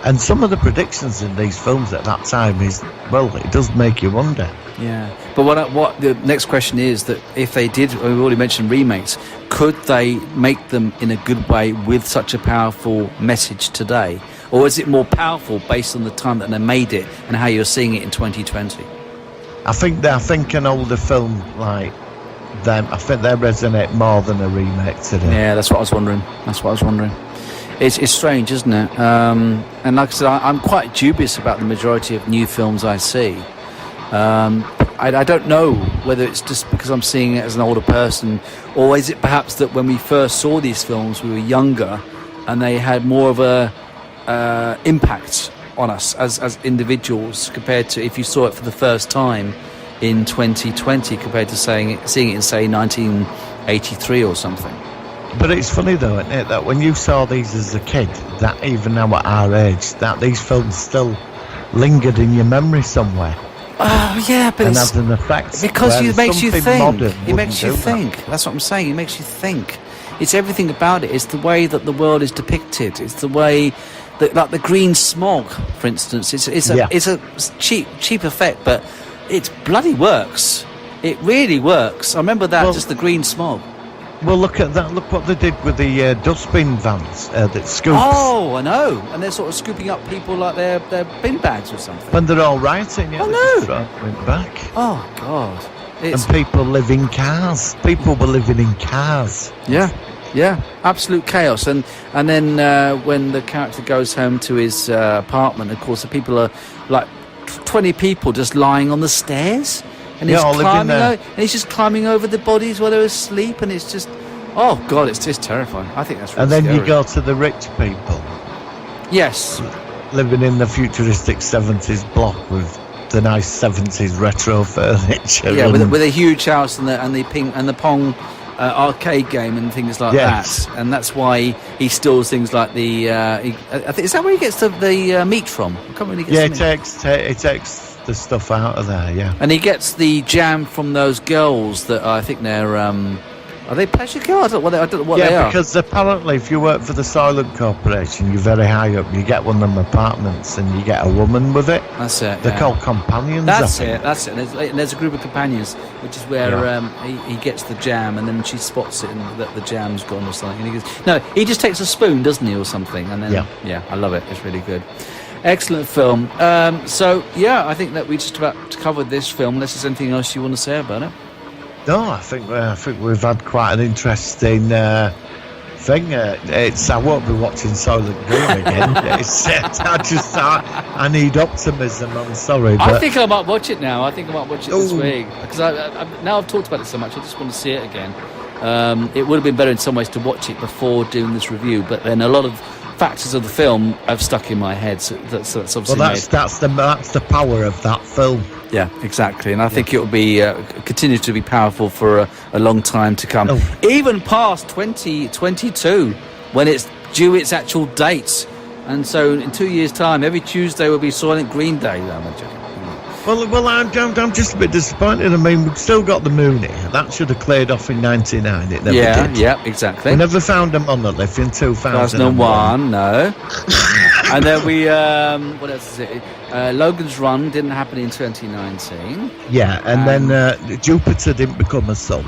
and some of the predictions in these films at that time it does make you wonder. Yeah, but what the next question is that if they did, we've already mentioned remakes, could they make them in a good way with such a powerful message today? Or is it more powerful based on the time that they made it and how you're seeing it in 2020? I think an older film like them, I think they resonate more than a remake today. Yeah, that's what I was wondering. It's strange, isn't it? And like I said, I'm quite dubious about the majority of new films I see. I don't know whether it's just because I'm seeing it as an older person, or is it perhaps that when we first saw these films we were younger and they had more of a impact on us as individuals compared to if you saw it for the first time in 2020 compared to seeing it in, say, 1983 or something. But it's funny though, isn't it, that when you saw these as a kid, that even now at our age, that these films still lingered in your memory somewhere. Oh yeah, but and had an effect because it makes you think. It makes you think. That's what I'm saying. It makes you think. It's everything about it. It's the way that the world is depicted. It's the way that, like the green smog, for instance. It's a cheap effect, but it bloody works. It really works. I remember that, just the green smog. Well, look at that. Look what they did with the dustbin vans that scoops. Oh, I know. And they're sort of scooping up people like their bin bags or something. When they're all rioting, I know. Went back. Oh, God. And people live in cars. People were living in cars. Yeah, absolute chaos. And then when the character goes home to his apartment, of course, the people are like 20 people just lying on the stairs. And he's climbing over the bodies while they're asleep, and it's just, oh God, it's just terrifying. I think that's really And then scary. you go to the rich people. Yes. Living in the futuristic 70s block with the nice 70s retro furniture. Yeah, with a huge house and the Pong arcade game and things like that. And that's why he steals things like the. Is that where he gets the meat from? I can't really get it takes the stuff out of there, yeah. And he gets the jam from those girls that I think they're Are they pleasure cars? I don't know what they are. Yeah, because apparently if you work for the Soylent Corporation, you're very high up, you get one of them apartments and you get a woman with it. That's it. They're called companions. That's it. And there's a group of companions, which is where he gets the jam, and then she spots it and that the jam's gone or something. And he goes, no, he just takes a spoon, doesn't he, or something? And then, I love it. It's really good. Excellent film. I think that we just about covered this film. Unless there's anything else you want to say about it. No, I think we've had quite an interesting thing. I won't be watching Soylent Green again. I need optimism. I'm sorry. But I think I might watch it now. I think I might watch it this week because now I've talked about it so much. I just want to see it again. It would have been better in some ways to watch it before doing this review, but then a lot of factors of the film have stuck in my head. So that's obviously that's the power of that film. Yeah, exactly, and I think it will be continue to be powerful for a long time to come, even past 2022 when it's due its actual date. And so, in 2 years' time, every Tuesday will be Soylent Green Day. Well, I'm just a bit disappointed. I mean, we've still got the Mooney. That should have cleared off in '99. It never did. Yeah, exactly. We never found a monolith in 2001. No. And then we, what else is it? Logan's Run didn't happen in 2019. Yeah, and then Jupiter didn't become a sun.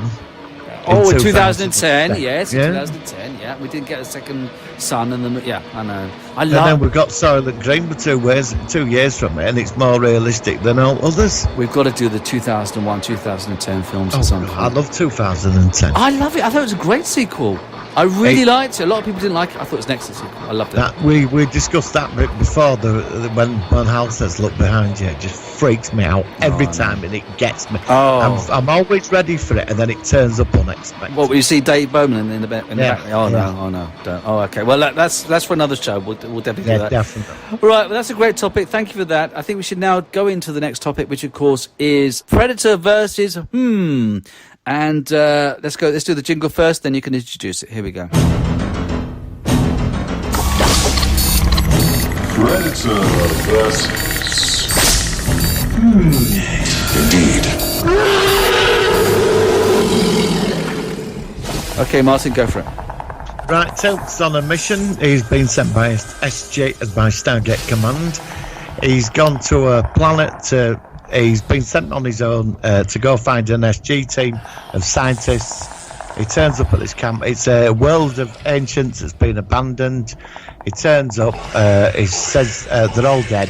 Oh, in 2010, yes, in 2010, yeah. We didn't get a second son, and then, I know. And then we've got Soylent Green for 2 years from it, and it's more realistic than all others. We've got to do the 2001, 2010 films or something. I love 2010. I love it. I thought it was a great sequel. I really liked it. A lot of people didn't like it. I thought it was an excellent sequel. I loved it. We discussed that bit before, when Hal says, look behind you. It just freaks me out every time, and it gets me. I'm always ready for it, and then it turns up unexpected. What, will you see Dave Bowman in the back? No, don't. Oh, okay. Well, that's for another show. We'll definitely do that. Definitely. Right, well, that's a great topic. Thank you for that. I think we should now go into the next topic, which, of course, is Predator versus And let's do the jingle first, then you can introduce it. Here we go. Predator versus... Indeed. Okay, Martin, go for it. Right, Tilt's on a mission. He's been sent by SG, by Stargate Command. He's gone to a planet he's been sent on his own to go find an SG team of scientists. He turns up at this camp. It's a world of ancients that's been abandoned. He turns up. He says they're all dead,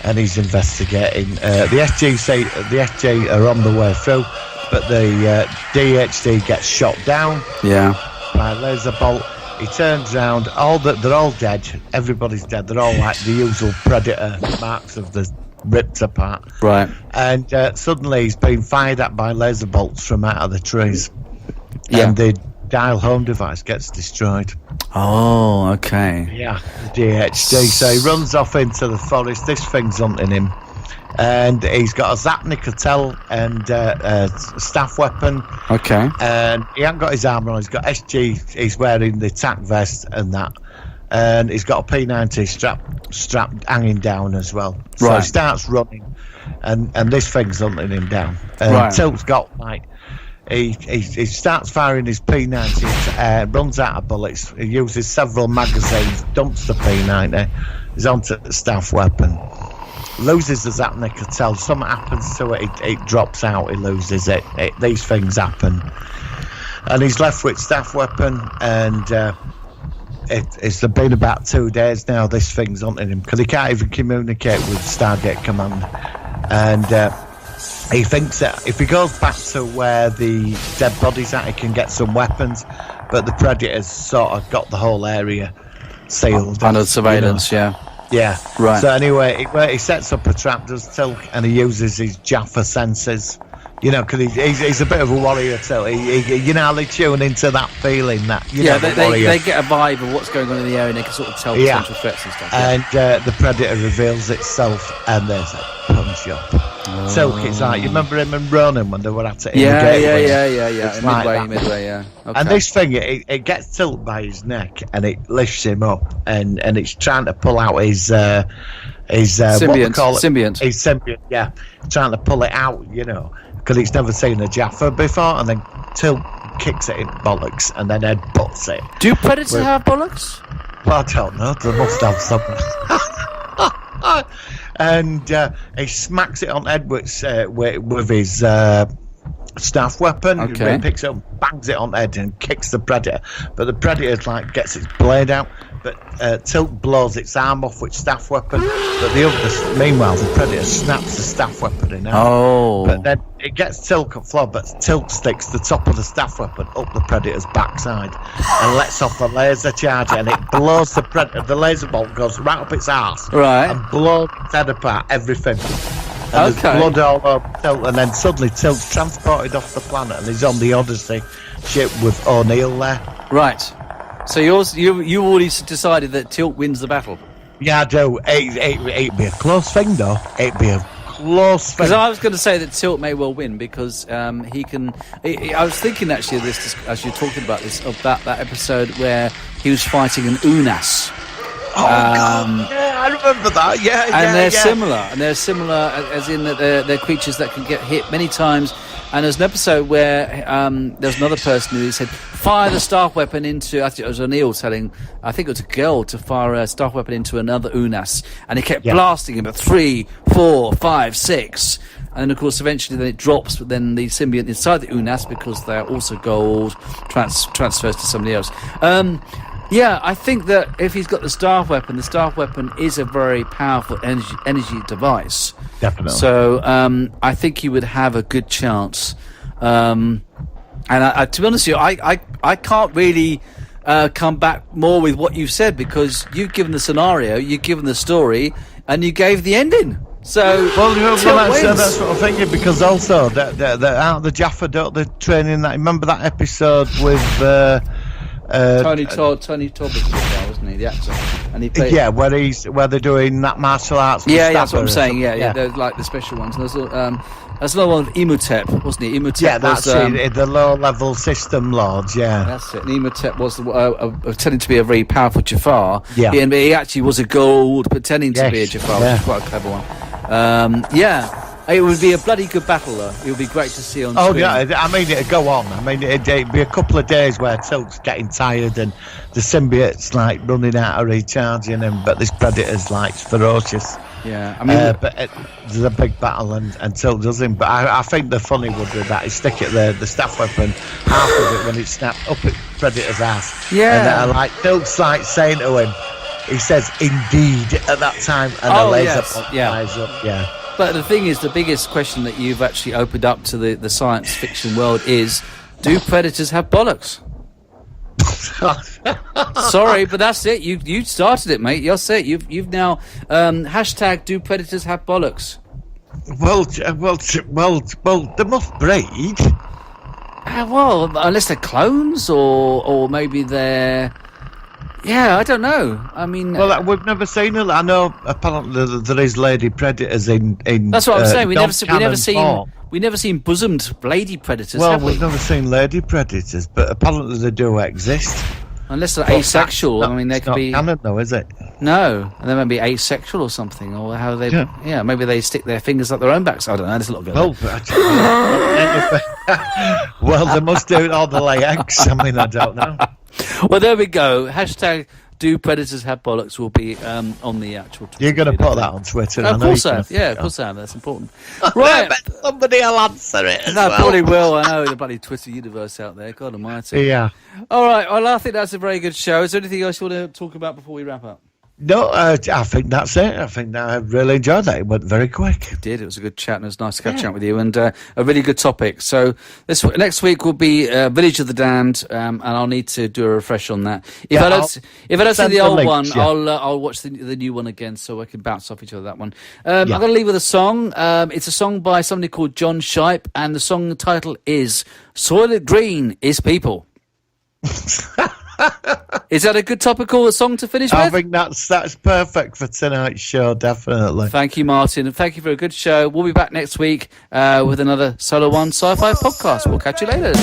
and he's investigating. The SG are on the way through, but the DHD gets shot down. Yeah. By a laser bolt. He turns around. They're all dead. Everybody's dead. They're all like the usual predator marks of the ripped apart. Right. And suddenly he's being fired at by laser bolts from out of the trees. Yeah. And the dial home device gets destroyed. Oh, okay. Yeah, the DHD. So he runs off into the forest. This thing's hunting him. And he's got a Zapnicotel and a staff weapon. Okay. And he hasn't got his armour on. He's got SG. He's wearing the tack vest and that. And he's got a P90 strap hanging down as well. So he starts running, and this thing's hunting him down. And Tilt's got he starts firing his P90, runs out of bullets. He uses several magazines, dumps the P90. He's onto the staff weapon. Loses the Zapnicotel. Something happens to it. It drops out. He loses it. These things happen, and he's left with staff weapon and. It's been about 2 days now. This thing's hunting him because he can't even communicate with Stargate Command, and he thinks that if he goes back to where the dead body's at, he can get some weapons. But the Predators sort of got the whole area sealed under surveillance. Yeah. Right. So anyway, he sets up a trap, does Tilk, and he uses his Jaffa senses. You know, because he's a bit of a warrior too. You know how they tune into that feeling that they get a vibe of what's going on in the area, and they can sort of tell potential threats and stuff. And the Predator reveals itself, and there's a punch up. Tilk, it's like, you remember him and Ronan when they were at it? Yeah. It's like midway, yeah. Okay. And this thing, it gets Tilk by his neck, and it lifts him up, and it's trying to pull out his symbiont. His symbiont, yeah, trying to pull it out, you know. Because he's never seen a Jaffa before, and then Tilk kicks it in bollocks, and then Ed butts it. Do predators have bollocks? Well, I don't know. They must have some. And he smacks it on Ed with his staff weapon. Okay. He picks it up, bangs it on Ed, and kicks the predator. But the predator gets its blade out. But Tilt blows its arm off with staff weapon. But meanwhile, the predator snaps the staff weapon in half. Oh. But then it gets Tilt at floor, but Tilt sticks the top of the staff weapon up the predator's backside and lets off a laser charge, and it blows the predator. The laser bolt goes right up its arse, right, and blows its head apart. Everything. And there's blood all over Tilt, and then suddenly Tilt's transported off the planet, and he's on the Odyssey ship with O'Neill there. Right. So you already decided that Tilt wins the battle? Yeah, I do. It'd be a close thing, though. It'd be a close thing. Because I was going to say that Tilt may well win because he can... I was thinking, actually, of this as you're talking about this, about that episode where he was fighting an Unas. Oh, God. Yeah, I remember that. Yeah, They're similar, as in that they're creatures that can get hit many times. And there's an episode where there's another person who said, fire the staff weapon into... I think it was O'Neill telling... I think it was a girl to fire a staff weapon into another Unas. And he kept blasting him at 3, 4, 5, 6. And then, of course, eventually then it drops, but then the symbiont inside the Unas, because they're also gold, transfers to somebody else. Yeah, I think that if he's got the staff weapon is a very powerful energy device. Definitely. So I think he would have a good chance. And to be honest with you, I can't really come back more with what you've said, because you've given the scenario, you've given the story, and you gave the ending. So that's what I'm thinking, because also the Jaffa, don't they training that? Remember that episode with Tony Todd was there, wasn't he, the actor? And he played, where they're doing that martial arts. Yeah, that's what I'm saying. Yeah. They're like the special ones. And there's another one with Imhotep, wasn't he? Imhotep. Yeah, that's the low-level system lords. Yeah, that's it. And Imhotep was pretending to be a very powerful Jafar. Yeah, and he actually was a gold pretending to be a Jafar, which is quite a clever one. It would be a bloody good battle, though. It would be great to see on screen. Oh, yeah, I mean, it'd go on. I mean, it'd be a couple of days where Tilt's getting tired and the symbiote's, running out of recharging him, but this predator's, ferocious. Yeah, I mean... but there's a big battle and Tilt does him. But I think the funny would be that he stick it there, the staff weapon, half of it when it snapped up at Predator's ass. Yeah. And Tilt's, saying to him, he says, indeed, at that time, and the laser flies up, yeah. But the thing is, the biggest question that you've actually opened up to the science fiction world is, do predators have bollocks? Sorry, but that's it. You started it, mate. You're it. You've now hashtag do predators have bollocks? Well, they must breed. Well, unless they're clones, or maybe they're... Yeah, I don't know. I mean... Well, we've never seen it. I know apparently there is lady predators in that's what I'm saying. We never seen bosomed lady predators, have we? We've never seen lady predators, but apparently they do exist. Unless they're asexual. I mean, they could be... It's not canon, though, is it? No. And they might be asexual or something, or how they... Yeah, maybe they stick their fingers up their own backs. I don't know. There's a lot of well, they must do all the lay eggs. I mean, I don't know. Well, there we go. Hashtag do predators have bollocks will be on the actual Twitter. You're going to put that on Twitter. Of course I have. Yeah, of course I have. That's important. Right. Somebody will answer it. Probably will. I know the bloody Twitter universe out there. God almighty. Yeah. All right. Well, I think that's a very good show. Is there anything else you want to talk about before we wrap up? No, I think that's it. I think I really enjoyed that. It went very quick. It did. It was a good chat, and it was nice to catch up with you, and a really good topic. So next week will be Village of the Damned, and I'll need to do a refresh on that. If I don't see the old one, I'll watch the new one again, so I can bounce off each other that one. I'm going to leave with a song. It's a song by somebody called John Shipe, and the song title is "Soylent Green is People." Is that a good topical song to finish with? I think that's perfect for tonight's show, definitely. Thank you, Martin, and thank you for a good show. We'll be back next week with another Solo One Sci-Fi podcast. We'll catch you later.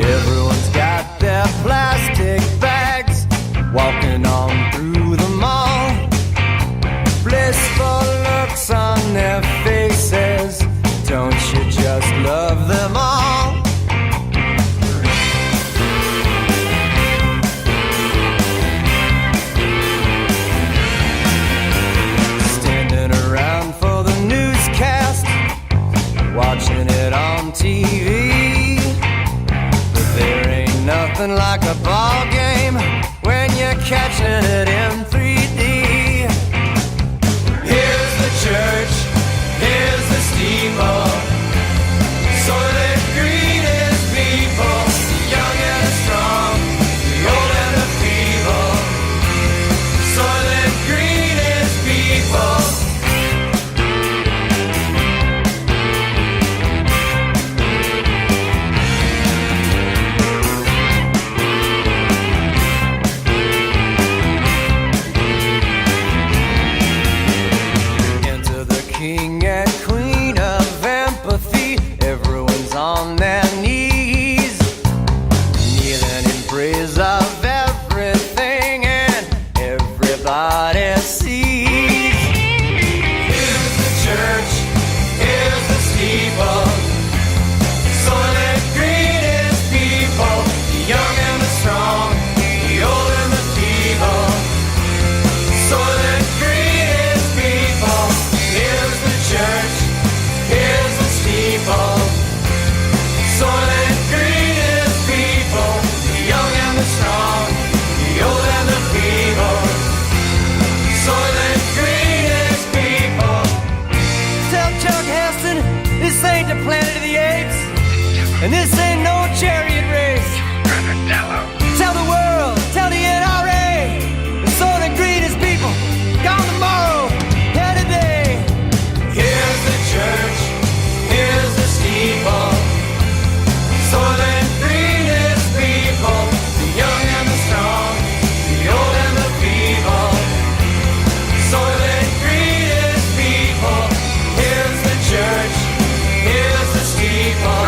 Everyone's got walking on through the mall. Blissful looks on their faces. Don't you just love them all? Standing around for the newscast, watching it on TV. But there ain't nothing like a ball game when you're catching it in 3D. Here's the church, here's the steeple. Soylent Green is people, the young and the strong, the old and the feeble. Soylent Green is people. King and queen of empathy, everyone's on their knees, kneeling in praise of everything and everybody sees. Here's the church, here's the steeple. Soylent Green is people, the young and the strong, the old and the feeble. Soylent Green is people. Here's the church, here's the steeple. Soylent Green is people, the young and the strong, the old and the feeble. Soylent Green is people. Tell Chuck Heston this ain't the Planet of the Apes, and this ain't no chariot race. Tell the world, tell the NRA, the Soylent Green is people, gone tomorrow, here today. Here's the church, here's the steeple. Soylent Green is people, the young and the strong, the old and the feeble. Soylent Green is people. Here's the church, here's the steeple.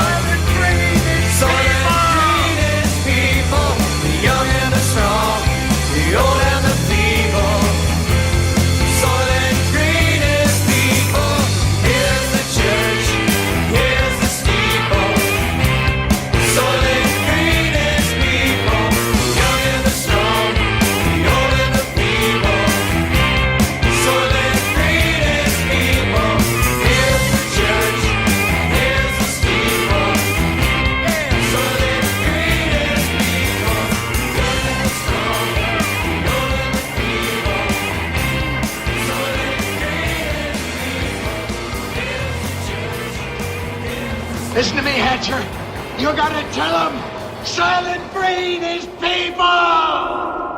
Soylent Green is people, the young and the strong, the old and the feeble. Soylent Green is people. Here's the church, here's the steeple. Soylent Green is people, the young and the strong, the old and the feeble. Soylent Green is people. Here's the church, here's the steeple. Soylent Green is people, the young and the strong, the old and the feeble. Soylent Green is people. Listen to me, Hatcher. You gotta tell them Soylent Green is people!